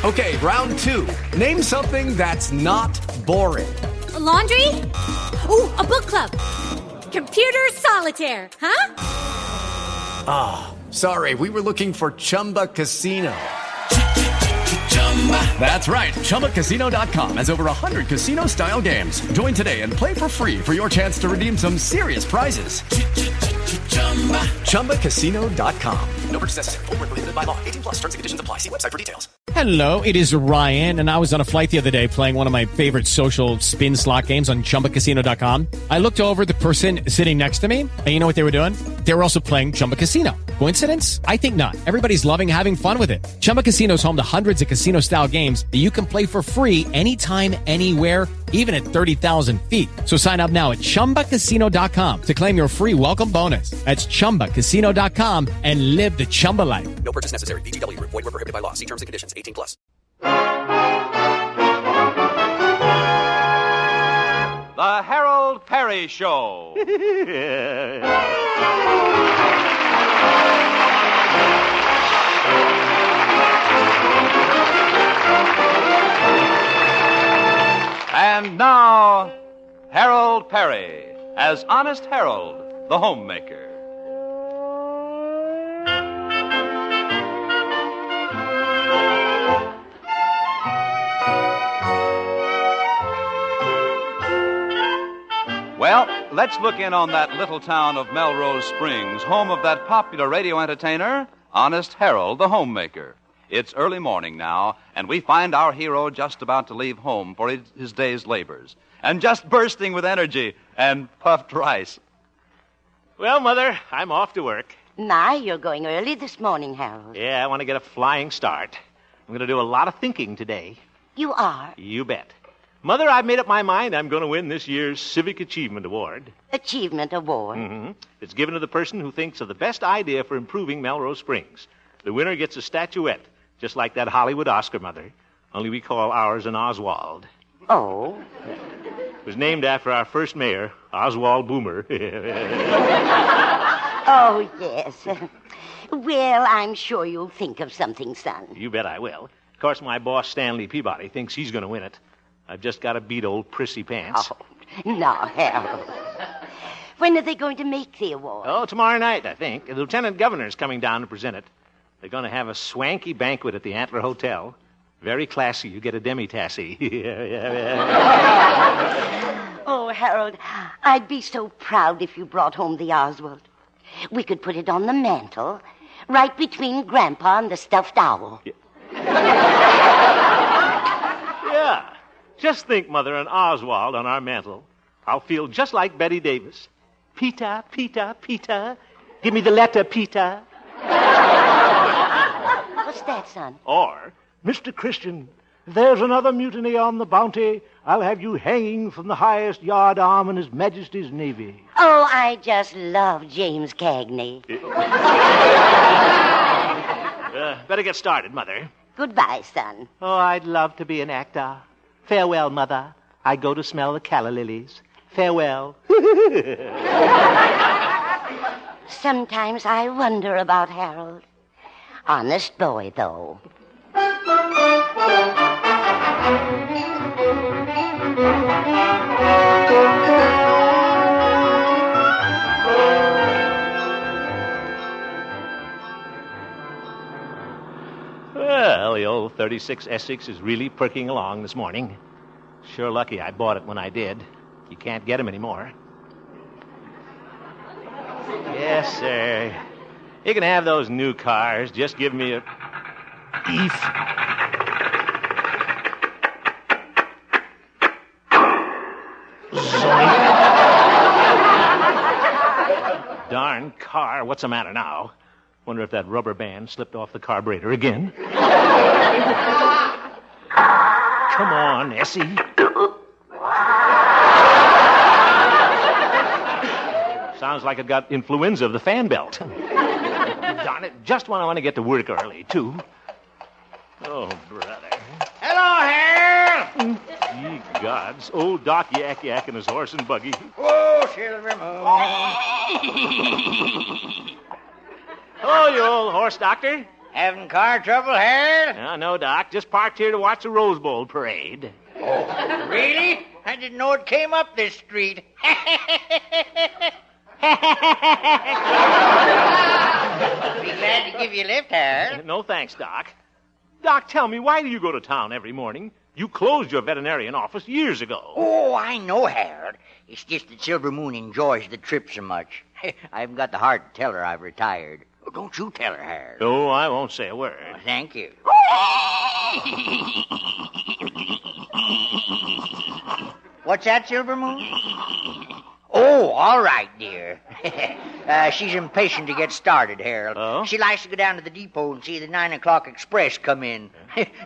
Okay, round 2. Name something that's not boring. A laundry? Ooh, a book club. Computer solitaire, huh? Ah, sorry, we were looking for Chumba Casino. That's right, ChumbaCasino.com has over 100 casino-style games. Join today and play for free for your chance to redeem some serious prizes. ChumbaCasino.com. No purchase necessary. Void where prohibited by law. 18 plus terms and conditions apply. See website for details. Hello, it is Ryan, and I was on a flight the other day playing one of my favorite social spin slot games on ChumbaCasino.com. I looked over at the person sitting next to me, and you know what they were doing? They were also playing Chumba Casino. Coincidence? I think not. Everybody's loving having fun with it. Chumba Casino is home to hundreds of casino-style games that you can play for free anytime, anywhere, even at 30,000 feet. So sign up now at ChumbaCasino.com to claim your free welcome bonus. That's ChumbaCasino.com and live the Chumba life. No purchase necessary. VGW. Void where prohibited by law. See terms and conditions. 18 plus. The Harold Peary Show. And now, Harold Peary as Honest Harold, the Homemaker. Well, let's look in on that little town of Melrose Springs, home of that popular radio entertainer, Honest Harold, the Homemaker. It's early morning now, and we find our hero just about to leave home for his day's labors, and just bursting with energy and puffed rice. Well, Mother, I'm off to work. My, you're going early this morning, Harold. Yeah, I want to get a flying start. I'm going to do a lot of thinking today. You are? You bet. Mother, I've made up my mind I'm going to win this year's Civic Achievement Award. Achievement Award? Mm-hmm. It's given to the person who thinks of the best idea for improving Melrose Springs. The winner gets a statuette, just like that Hollywood Oscar, Mother. Only we call ours an Oswald. Oh? It was named after our first mayor, Oswald Boomer. Oh, yes. Well, I'm sure you'll think of something, son. You bet I will. Of course, my boss, Stanley Peabody, thinks he's going to win it. I've just got to beat old Prissy Pants. Oh, no, Harold. When are they going to make the award? Oh, tomorrow night, I think. The lieutenant governor's coming down to present it. They're going to have a swanky banquet at the Antler Hotel. Very classy. You get a demi-tassy. Oh, Harold, I'd be so proud if you brought home the Oswald. We could put it on the mantel, right between Grandpa and the stuffed owl. Yeah. Just think, Mother, an Oswald on our mantel. I'll feel just like Betty Davis. Peter, Peter, Peter. Give me the letter, Peter. What's that, son? Or, Mr. Christian, if there's another mutiny on the Bounty, I'll have you hanging from the highest yard arm in His Majesty's Navy. Oh, I just love James Cagney. Better get started, Mother. Goodbye, son. Oh, I'd love to be an actor. Farewell, Mother. I go to smell the calla lilies. Farewell. Sometimes I wonder about Harold. Honest boy, though. Well, the old 36 Essex is really perking along this morning. Sure lucky I bought it when I did. You can't get them anymore. Yes, sir. You can have those new cars. Just give me a beef. Darn car. What's the matter now? Wonder if that rubber band slipped off the carburetor again. Come on, Essie. Sounds like it got influenza of the fan belt. Darn it, just when I want to get to work early, too. Oh, brother. Hello, Harold! Ye gods. Old Doc Yak Yak and his horse and buggy. Oh, Silver Moon. Hello, you old horse doctor. Having car trouble, Harold? No, Doc. Just parked here to watch the Rose Bowl parade. Oh, really? I didn't know it came up this street. Be glad to give you a lift, Harold. No thanks, Doc. Doc, tell me, why do you go to town every morning? You closed your veterinarian office years ago. Oh, I know, Harold. It's just that Silver Moon enjoys the trip so much. I haven't got the heart to tell her I've retired. Oh, don't you tell her, Harold. No, I won't say a word. Oh, thank you. What's that, Silver Moon? Oh, all right, dear. She's impatient to get started, Harold. Oh? She likes to go down to the depot and see the 9 o'clock express come in.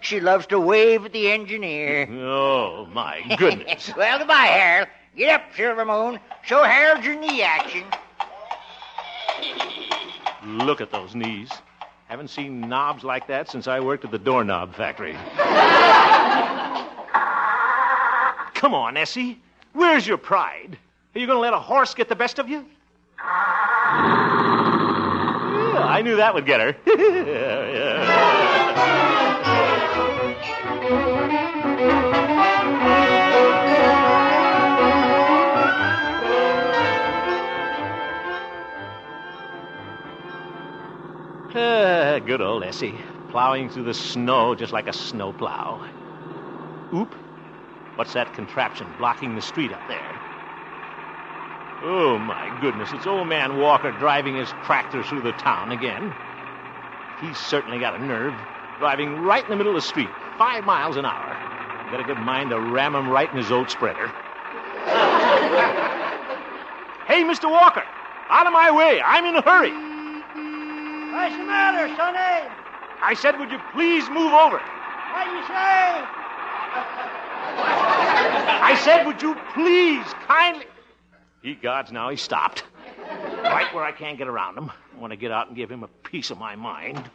She loves to wave at the engineer. Oh, my goodness. Well, goodbye, Harold. Get up, Silver Moon. Show Harold your knee action. Look at those knees. Haven't seen knobs like that since I worked at the doorknob factory. Come on, Essie. Where's your pride? Are you going to let a horse get the best of you? Yeah, I knew that would get her. Good old Essie, plowing through the snow just like a snowplow. Oop. What's that contraption blocking the street up there? Oh, my goodness, it's old man Walker driving his tractor through the town again. He's certainly got a nerve, driving right in the middle of the street, 5 miles an hour. Got a good mind to ram him right in his oat spreader. Hey, Mr. Walker, out of my way. I'm in a hurry. What's the matter, sonny? I said, would you please move over? What do you say? I said, would you please kindly... Ye gods, now he stopped. Right where I can't get around him. I want to get out and give him a piece of my mind.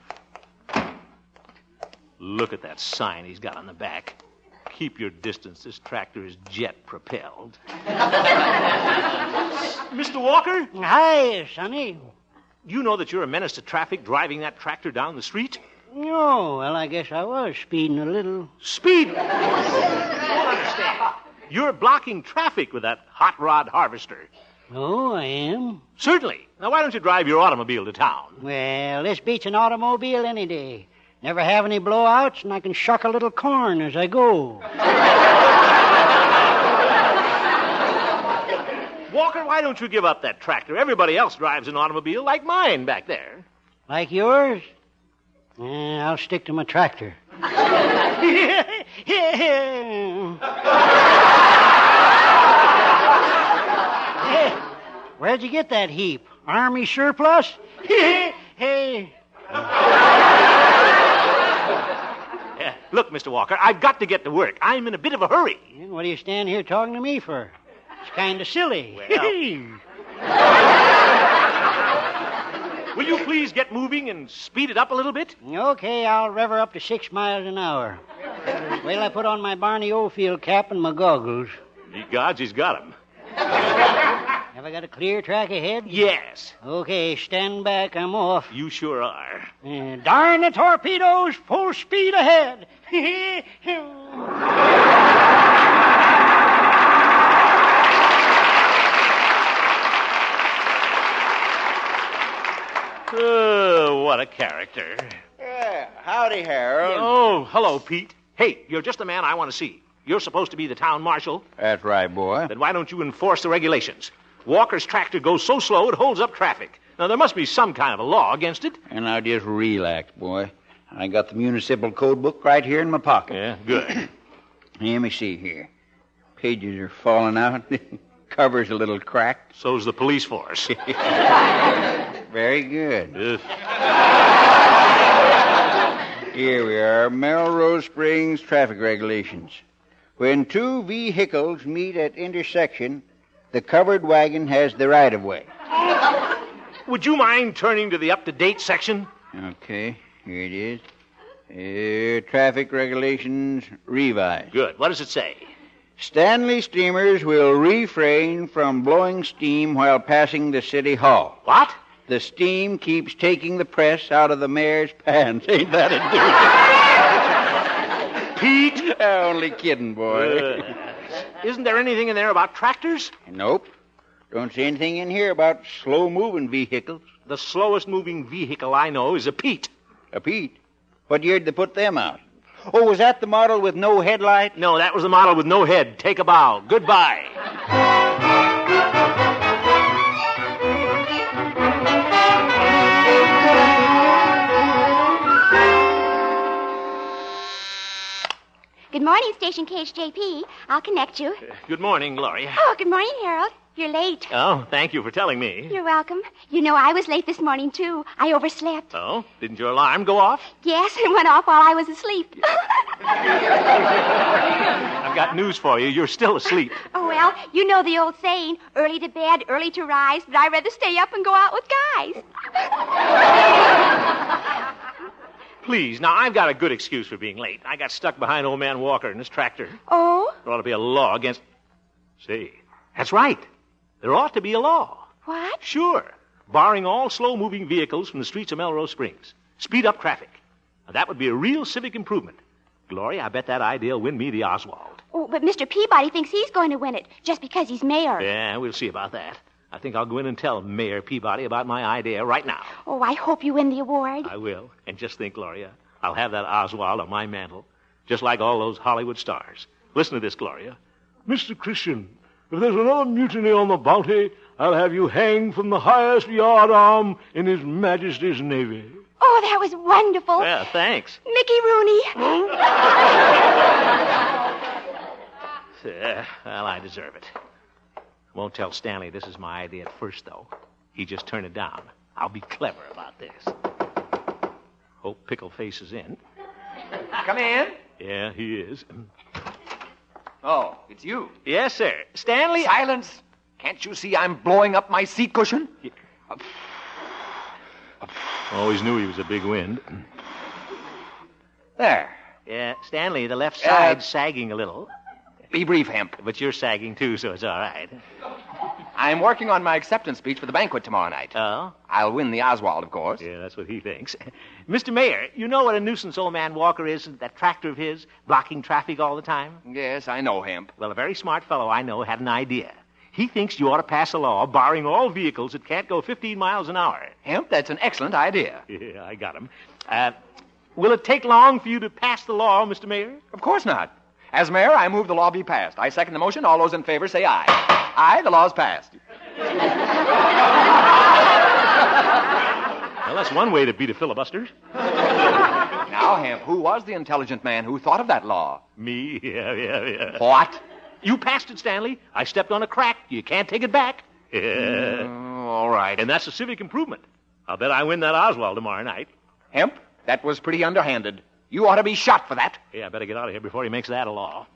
Look at that sign he's got on the back. Keep your distance. This tractor is jet-propelled. Mr. Walker? Hi, Sonny. You know that you're a menace to traffic driving that tractor down the street? No, well, I guess I was speeding a little. Speed? I don't understand. You're blocking traffic with that hot rod harvester. Oh, I am? Certainly. Now, why don't you drive your automobile to town? Well, this beats an automobile any day. Never have any blowouts, and I can shuck a little corn as I go. Walker, why don't you give up that tractor? Everybody else drives an automobile like mine back there. Like yours? I'll stick to my tractor. Hey, where'd you get that heap? Army surplus? Hey. Look, Mr. Walker, I've got to get to work. I'm in a bit of a hurry. What do you stand here talking to me for? It's kind of silly. Will you please get moving and speed it up a little bit? Okay, I'll rev her up to 6 miles an hour. Well, I put on my Barney Oldfield cap and my goggles. Ye gods, he's got 'em. Have I got a clear track ahead? Yes. Okay, stand back. I'm off. You sure are. Darn the torpedoes, full speed ahead. Oh, what a character. Yeah, howdy, Harold. Oh, hello, Pete. Hey, you're just the man I want to see. You're supposed to be the town marshal. That's right, boy. Then why don't you enforce the regulations? Walker's tractor goes so slow it holds up traffic. Now, there must be some kind of a law against it. And now just relax, boy. I got the municipal code book right here in my pocket. Yeah, good. Let me see here. Pages are falling out. Cover's a little cracked. So's the police force. Very good. Here we are, Melrose Springs traffic regulations. When two vehicles meet at intersection, the covered wagon has the right-of-way. Would you mind turning to the up-to-date section? Okay, here it is. Traffic regulations revised. Good. What does it say? Stanley steamers will refrain from blowing steam while passing the city hall. What? The steam keeps taking the press out of the mare's pants. Ain't that a dude? Pete? Only kidding, boy. Isn't there anything in there about tractors? Nope. Don't see anything in here about slow-moving vehicles. The slowest moving vehicle I know is a Pete. A Pete? What year did they put them out? Oh, was that the model with no headlight? No, that was the model with no head. Take a bow. Goodbye. Good morning, Station KHJP. I'll connect you. Good morning, Gloria. Oh, good morning, Harold. You're late. Oh, thank you for telling me. You're welcome. You know, I was late this morning, too. I overslept. Oh? Didn't your alarm go off? Yes, it went off while I was asleep. I've got news for you. You're still asleep. Oh, well, you know the old saying, early to bed, early to rise, but I'd rather stay up and go out with guys. Please, now, I've got a good excuse for being late. I got stuck behind old man Walker in his tractor. Oh? There ought to be a law against... See, that's right. There ought to be a law. What? Sure. Barring all slow-moving vehicles from the streets of Melrose Springs. Speed up traffic. Now, that would be a real civic improvement. Gloria, I bet that idea will win me the Oswald. Oh, but Mr. Peabody thinks he's going to win it just because he's mayor. Yeah, we'll see about that. I think I'll go in and tell Mayor Peabody about my idea right now. Oh, I hope you win the award. I will. And just think, Gloria, I'll have that Oswald on my mantle, just like all those Hollywood stars. Listen to this, Gloria. Mr. Christian, if there's another mutiny on the Bounty, I'll have you hanged from the highest yardarm in His Majesty's Navy. Oh, that was wonderful. Yeah, thanks. Mickey Rooney. Well, I deserve it. Won't tell Stanley this is my idea at first, though. He just turned it down. I'll be clever about this. Hope Pickleface is in. Come in. Yeah, he is. Oh, it's you. Yes, sir. Stanley... Silence. Can't you see I'm blowing up my seat cushion? Always knew he was a big wind. There. Yeah, Stanley, the left side's sagging a little. Be brief, Hemp. But you're sagging, too, so it's all right. I'm working on my acceptance speech for the banquet tomorrow night. Oh? I'll win the Oswald, of course. Yeah, that's what he thinks. Mr. Mayor, you know what a nuisance old man Walker is, that tractor of his, blocking traffic all the time? Yes, I know, Hemp. Well, a very smart fellow I know had an idea. He thinks you ought to pass a law barring all vehicles that can't go 15 miles an hour. Hemp, that's an excellent idea. Yeah, I got him. Will it take long for you to pass the law, Mr. Mayor? Of course not. As mayor, I move the law be passed. I second the motion. All those in favor say aye. Aye, the law's passed. Well, that's one way to beat a filibuster. Now, Hemp, who was the intelligent man who thought of that law? Me? Yeah. What? You passed it, Stanley. I stepped on a crack. You can't take it back. Yeah. All right. And that's a civic improvement. I'll bet I win that Oswald tomorrow night. Hemp, that was pretty underhanded. You ought to be shot for that. Yeah, I better get out of here before he makes that a law.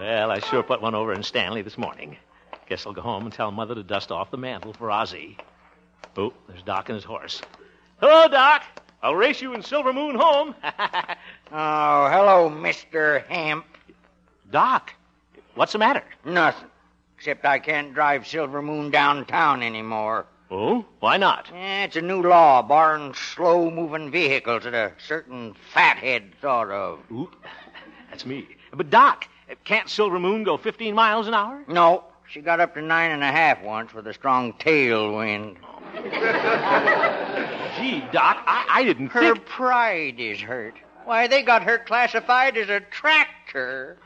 Well, I sure put one over in Stanley this morning. Guess I'll go home and tell Mother to dust off the mantle for Ozzie. Oh, there's Doc and his horse. Hello, Doc. I'll race you in Silver Moon home. Oh, hello, Mr. Hemp. Doc, what's the matter? Nothing. Except I can't drive Silver Moon downtown anymore. Oh? Why not? It's a new law barring slow-moving vehicles that a certain fathead thought of. Ooh, that's me. But, Doc, can't Silver Moon go 15 miles an hour? No. She got up to 9.5 once with a strong tailwind. Gee, Doc, I didn't Her pride is hurt. Why, they got her classified as a tractor.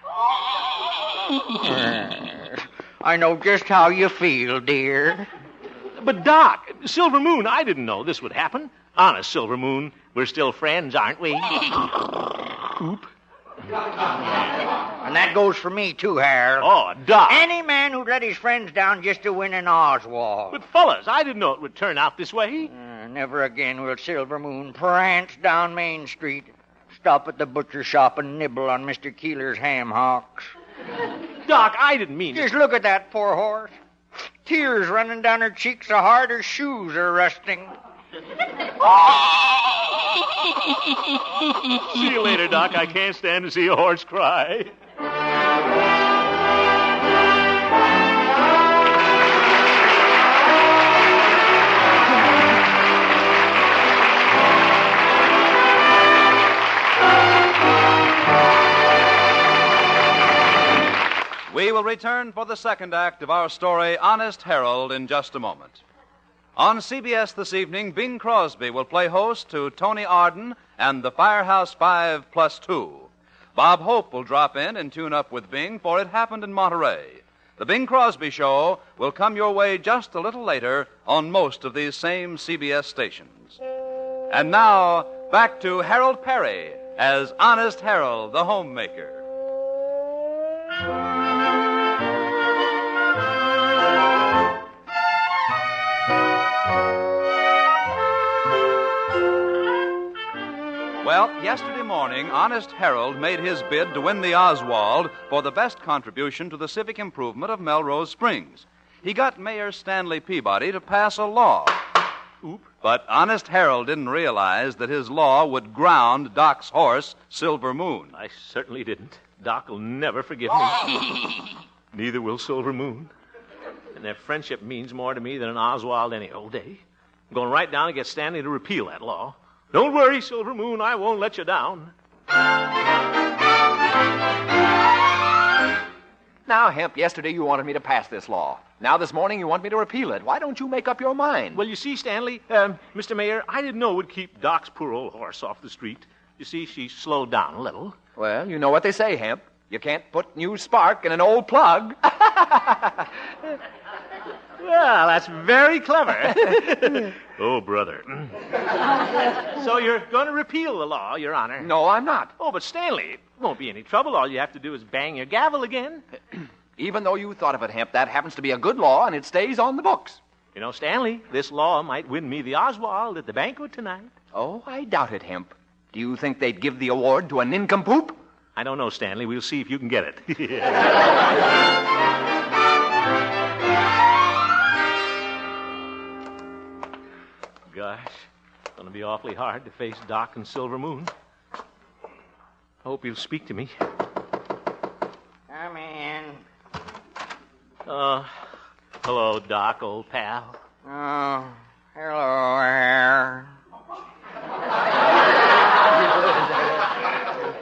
I know just how you feel, dear. But, Doc, Silver Moon, I didn't know this would happen. Honest, Silver Moon, we're still friends, aren't we? Oop. And that goes for me, too, Harold. Oh, Doc. Any man who'd let his friends down just to win an Oswald. But, fellas, I didn't know it would turn out this way. Never again will Silver Moon prance down Main Street, stop at the butcher shop and nibble on Mr. Keeler's ham hocks. Doc, I didn't mean Just look at that poor horse. Tears running down her cheeks so hard her shoes are rusting. See you later, Doc. I can't stand to see a horse cry. We will return for the second act of our story, Honest Harold, in just a moment. On CBS this evening, Bing Crosby will play host to Tony Arden and the Firehouse 5+2. Bob Hope will drop in and tune up with Bing for It Happened in Monterey. The Bing Crosby Show will come your way just a little later on most of these same CBS stations. And now, back to Harold Peary as Honest Harold, the Homemaker. Well, yesterday morning, Honest Harold made his bid to win the Oswald for the best contribution to the civic improvement of Melrose Springs. He got Mayor Stanley Peabody to pass a law. But Honest Harold didn't realize that his law would ground Doc's horse, Silver Moon. I certainly didn't. Doc will never forgive me. Neither will Silver Moon. And their friendship means more to me than an Oswald any old day. I'm going right down and get Stanley to repeal that law. Don't worry, Silver Moon, I won't let you down. Now, Hemp, yesterday you wanted me to pass this law. Now this morning you want me to repeal it. Why don't you make up your mind? Well, you see, Stanley, Mr. Mayor, I didn't know it would keep Doc's poor old horse off the street. You see, she slowed down a little. Well, you know what they say, Hemp. You can't put new spark in an old plug. Well, that's very clever. Oh, brother. So you're going to repeal the law, Your Honor? No, I'm not. Oh, but Stanley, it won't be any trouble. All you have to do is bang your gavel again. Even though you thought of it, Hemp, that happens to be a good law, and it stays on the books. You know, Stanley, this law might win me the Oswald at the banquet tonight. Oh, I doubt it, Hemp. Do you think they'd give the award to a nincompoop? I don't know, Stanley. We'll see if you can get it. Gosh, it's going to be awfully hard to face Doc and Silver Moon. I hope you'll speak to me. Come in. Hello, Doc, old pal. Oh, hello, Harold.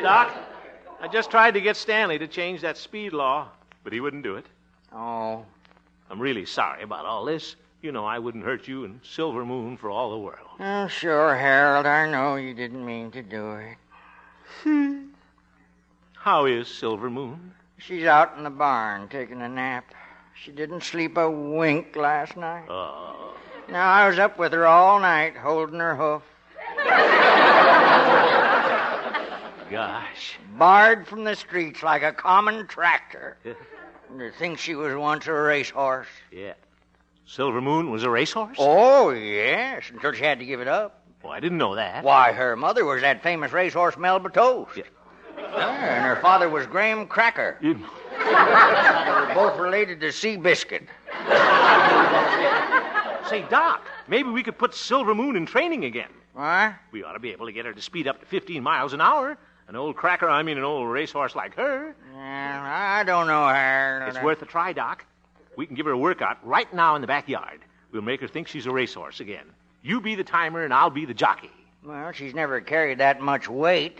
Doc, I just tried to get Stanley to change that speed law, but he wouldn't do it. Oh. I'm really sorry about all this. You know I wouldn't hurt you and Silver Moon for all the world. Oh, sure, Harold. I know you didn't mean to do it. How is Silver Moon? She's out in the barn taking a nap. She didn't sleep a wink last night. Oh. Now, I was up with her all night, holding her hoof. Gosh. Barred from the streets like a common tractor. And to think she was once a racehorse. Yeah. Silver Moon was a racehorse? Oh, yes, until she had to give it up. Oh, I didn't know that. Why, her mother was that famous racehorse Melba Toast. Yeah. And her father was Graham Cracker. You... They were both related to Seabiscuit. Say, Doc, maybe we could put Silver Moon in training again. What? We ought to be able to get her to speed up to 15 miles an hour. An old an old racehorse like her. I don't know, Harold. It's worth a try, Doc. We can give her a workout right now in the backyard. We'll make her think she's a racehorse again. You be the timer and I'll be the jockey. Well, she's never carried that much weight.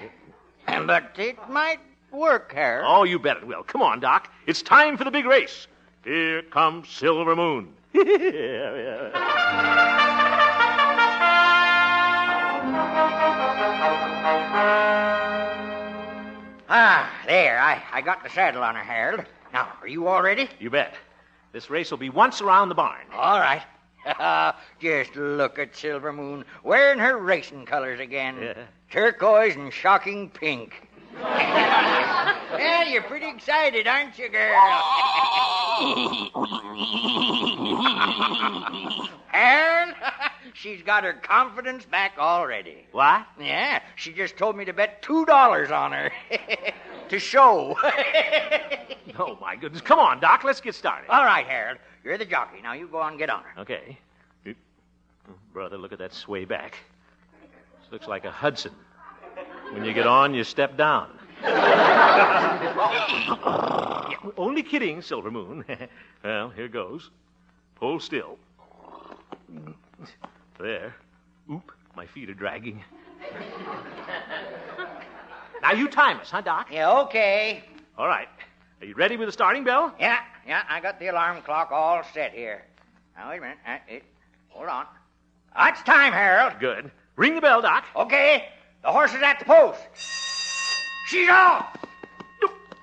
But it might work, Harold. Oh, you bet it will. Come on, Doc. It's time for the big race. Here comes Silver Moon. There. I got the saddle on her, Harold. Now, are you all ready? You bet. This race will be once around the barn. All right. Just look at Silver Moon wearing her racing colors again. Yeah. Turquoise and shocking pink. Well, you're pretty excited, aren't you, girl? Harold, she's got her confidence back already. What? Yeah, she just told me to bet $2 on her. To show. Oh, my goodness. Come on, Doc. Let's get started. All right, Harold. You're the jockey. Now you go on and get on her. Okay. Brother, look at that sway back. This looks like a Hudson. When you get on, you step down. Yeah, only kidding, Silver Moon. Well, here goes. Hold still. There. Oop, my feet are dragging. Now you time us, huh, Doc? Yeah, okay. All right. Are you ready with the starting bell? Yeah, I got the alarm clock all set here. Now, wait a minute. Hold on. It's time, Harold. Good. Ring the bell, Doc. Okay. The horse is at the post. She's off.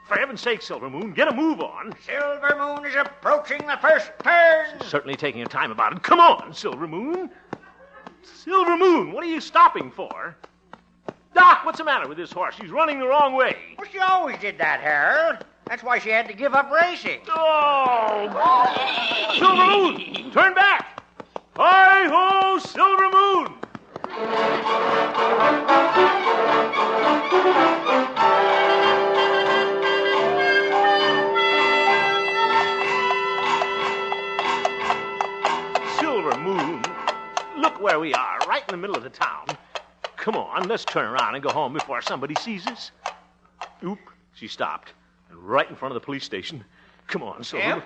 For heaven's sake, Silver Moon, get a move on. Silver Moon is approaching the first turn. Certainly taking your time about it. Come on, Silver Moon. Silver Moon, what are you stopping for? Doc, what's the matter with this horse? She's running the wrong way. Well, she always did that, Harold. That's why she had to give up racing. Oh! Silver Moon, turn back. Hi-ho, Silver Moon. Silver Moon, look where we are, right in the middle of the town. Come on, let's turn around and go home before somebody sees us. Oop, she stopped. Right in front of the police station. Come on, Silver. Hemp?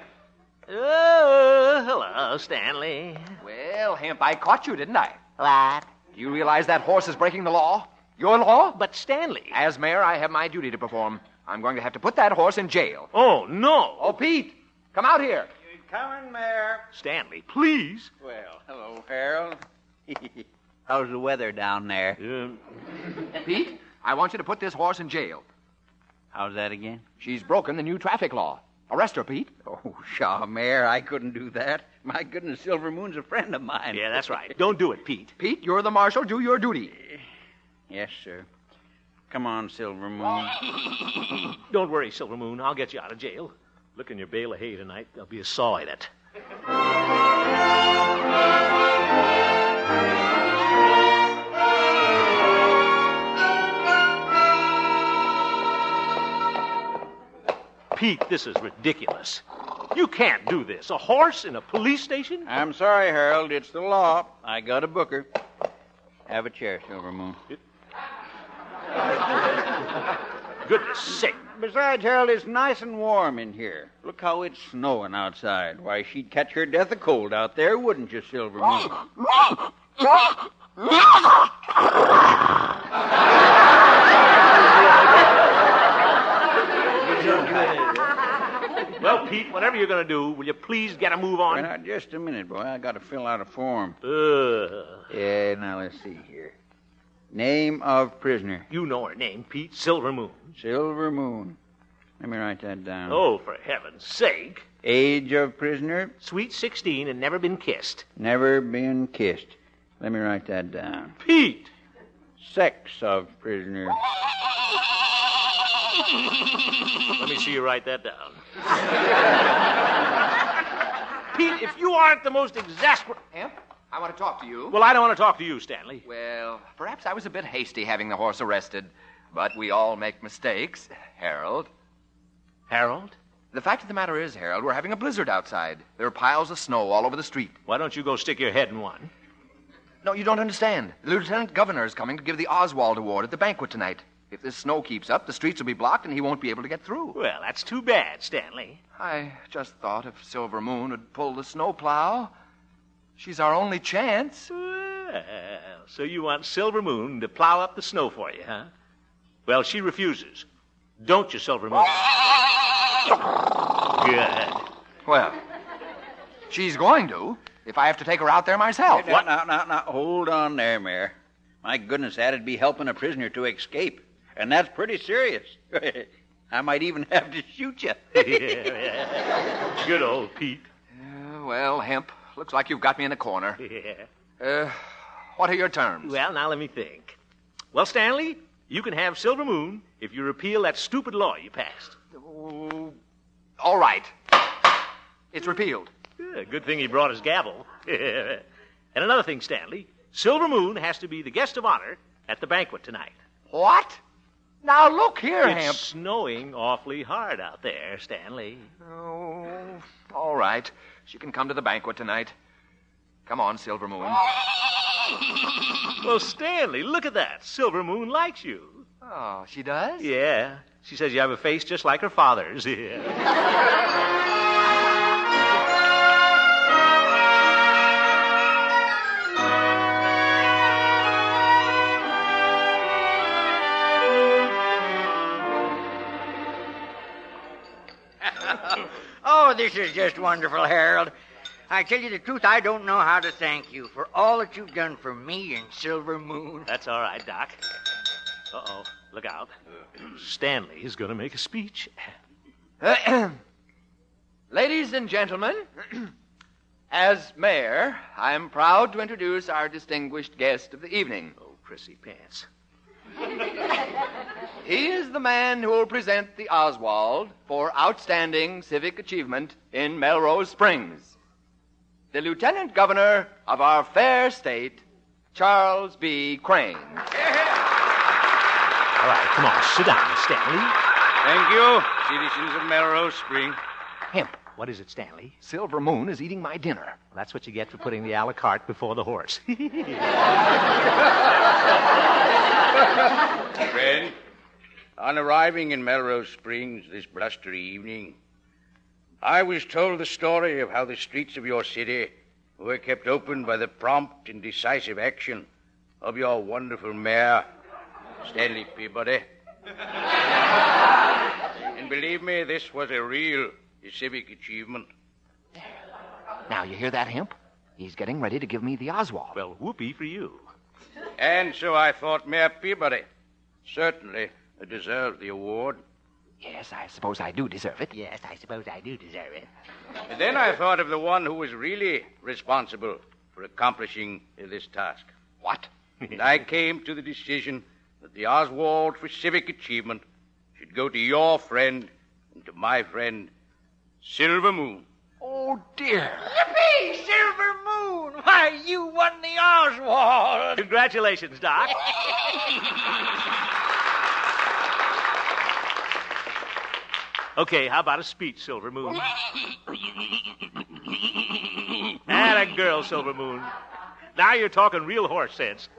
Oh, hello, Stanley. Well, Hemp, I caught you, didn't I? What? Do you realize that horse is breaking the law? Your law? But Stanley. As mayor, I have my duty to perform. I'm going to have to put that horse in jail. Oh, no. Oh, Pete, come out here. You're coming, Mayor. Stanley, please. Well, hello, Harold. How's the weather down there? Pete, I want you to put this horse in jail. How's that again? She's broken the new traffic law. Arrest her, Pete. Oh, pshaw, Mayor, I couldn't do that. My goodness, Silver Moon's a friend of mine. Yeah, that's right. Don't do it, Pete. Pete, you're the marshal. Do your duty. Yes, sir. Come on, Silver Moon. Don't worry, Silver Moon. I'll get you out of jail. Look in your bale of hay tonight. There'll be a saw in it. Pete, this is ridiculous. You can't do this. A horse in a police station? I'm sorry, Harold. It's the law. I got a booker. Have a chair, Silver Moon. Goodness sake. Besides, Harold, it's nice and warm in here. Look how it's snowing outside. Why, she'd catch her death of cold out there, wouldn't you, Silver Moon? Well, Pete, whatever you're going to do, will you please get a move on? Well, now, just a minute, boy. I got to fill out a form. Yeah, now let's see here. Name of prisoner. You know her name, Pete. Silver Moon. Silver Moon. Let me write that down. Oh, for heaven's sake. Age of prisoner. Sweet 16 and never been kissed. Never been kissed. Let me write that down. Pete. Sex of prisoner. Let me see you write that down. Pete, if you aren't the most exasperating... Hemp, I want to talk to you. Well, I don't want to talk to you, Stanley. Well, perhaps I was a bit hasty having the horse arrested, but we all make mistakes, Harold. Harold? The fact of the matter is, Harold, we're having a blizzard outside. There are piles of snow all over the street. Why don't you go stick your head in one? No, you don't understand. The lieutenant governor is coming to give the Oswald Award at the banquet tonight. If this snow keeps up, the streets will be blocked and he won't be able to get through. Well, that's too bad, Stanley. I just thought if Silver Moon would pull the snowplow, she's our only chance. Well, so you want Silver Moon to plow up the snow for you, huh? Well, she refuses. Don't you, Silver Moon? Good. Well, she's going to, if I have to take her out there myself. Now, hold on there, Mayor. My goodness, that'd be helping a prisoner to escape. And that's pretty serious. I might even have to shoot you. Yeah. Good old Pete. Well, Hemp, looks like you've got me in a corner. Yeah. What are your terms? Well, now let me think. Well, Stanley, you can have Silver Moon if you repeal that stupid law you passed. All right. It's repealed. Yeah, good thing he brought his gavel. And another thing, Stanley, Silver Moon has to be the guest of honor at the banquet tonight. What? Now, look here, It's Hemp. snowing awfully hard out there, Stanley. Oh, all right. She can come to the banquet tonight. Come on, Silver Moon. Well, Stanley, look at that. Silver Moon likes you. Oh, she does? Yeah. She says you have a face just like her father's. Oh, this is just wonderful, Harold. I tell you the truth, I don't know how to thank you for all that you've done for me and Silver Moon. That's all right, Doc. Uh-oh, look out. Stanley is going to make a speech. Ladies and gentlemen, as mayor, I am proud to introduce our distinguished guest of the evening. Oh, prissy pants. He is the man who will present the Oswald for outstanding civic achievement in Melrose Springs. The Lieutenant Governor of our fair state, Charles B. Crane. All right, come on, sit down, Stanley. Thank you, citizens of Melrose Springs. Hemp, what is it, Stanley? Silver Moon is eating my dinner. Well, that's what you get for putting the a la carte before the horse. Friend, on arriving in Melrose Springs this blustery evening, I was told the story of how the streets of your city were kept open by the prompt and decisive action of your wonderful mayor, Stanley Peabody. And believe me, this was a real civic achievement. Now, you hear that, Hemp? He's getting ready to give me the Oswald. Well, whoopee for you. And so I thought Mayor Peabody certainly deserved the award. Yes, I suppose I do deserve it. Yes, I suppose I do deserve it. And then I thought of the one who was really responsible for accomplishing this task. What? And I came to the decision that the Oswald for civic achievement should go to your friend and to my friend, Silver Moon. Oh, dear. Yippee, Silver Moon! Why, you won the Oswald! Congratulations, Doc. Okay, how about a speech, Silver Moon? Atta girl, Silver Moon. Now you're talking real horse sense.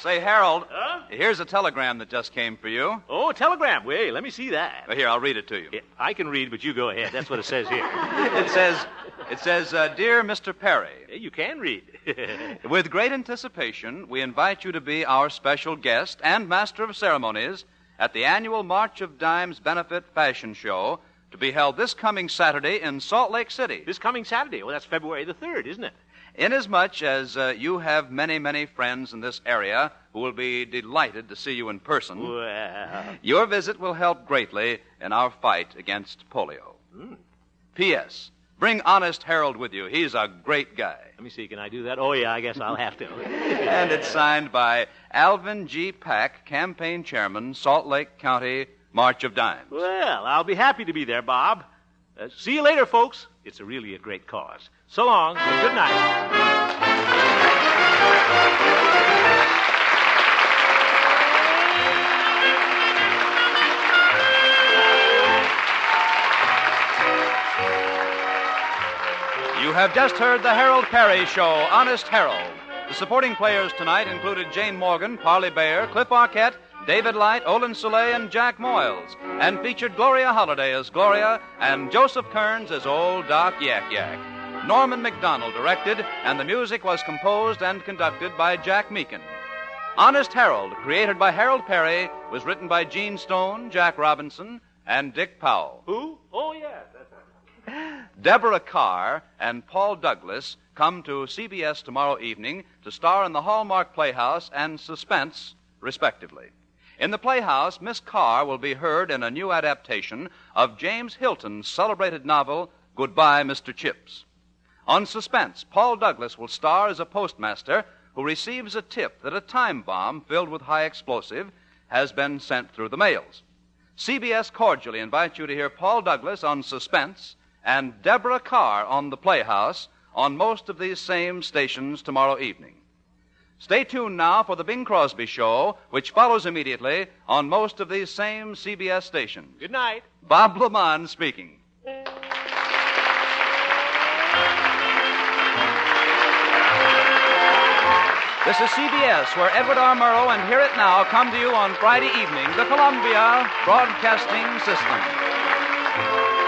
Say, Harold, here's a telegram that just came for you. Oh, a telegram. Wait, let me see that. Here, I'll read it to you. Yeah, I can read, but you go ahead. That's what it says here. It says, Dear Mr. Perry. Yeah, you can read. With great anticipation, we invite you to be our special guest and master of ceremonies at the annual March of Dimes Benefit Fashion Show to be held this coming Saturday in Salt Lake City. This coming Saturday? Well, that's February the 3rd, isn't it? Inasmuch as you have many, many friends in this area who will be delighted to see you in person, well, your visit will help greatly in our fight against polio. P.S. Bring Honest Harold with you. He's a great guy. Let me see, can I do that? Oh, yeah, I guess I'll have to. And it's signed by Alvin G. Pack, campaign chairman, Salt Lake County March of Dimes. Well, I'll be happy to be there, Bob. See you later, folks. It's really a great cause. So long, and good night. You have just heard the Harold Peary Show, Honest Harold. The supporting players tonight included Jane Morgan, Parley Bear, Cliff Arquette, David Light, Olin Soleil, and Jack Moyles, and featured Gloria Holliday as Gloria and Joseph Kearns as Old Doc Yak Yak. Norman McDonald directed, and the music was composed and conducted by Jack Meakin. Honest Harold, created by Harold Peary, was written by Gene Stone, Jack Robinson, and Dick Powell. Who? Oh, yeah, that's right. Deborah Carr and Paul Douglas come to CBS tomorrow evening to star in the Hallmark Playhouse and Suspense, respectively. In the Playhouse, Miss Carr will be heard in a new adaptation of James Hilton's celebrated novel, Goodbye, Mr. Chips. On Suspense, Paul Douglas will star as a postmaster who receives a tip that a time bomb filled with high explosive has been sent through the mails. CBS cordially invites you to hear Paul Douglas on Suspense and Deborah Carr on The Playhouse on most of these same stations tomorrow evening. Stay tuned now for The Bing Crosby Show, which follows immediately on most of these same CBS stations. Good night. Bob Lamont speaking. This is CBS, where Edward R. Murrow and Hear It Now come to you on Friday evening, the Columbia Broadcasting System.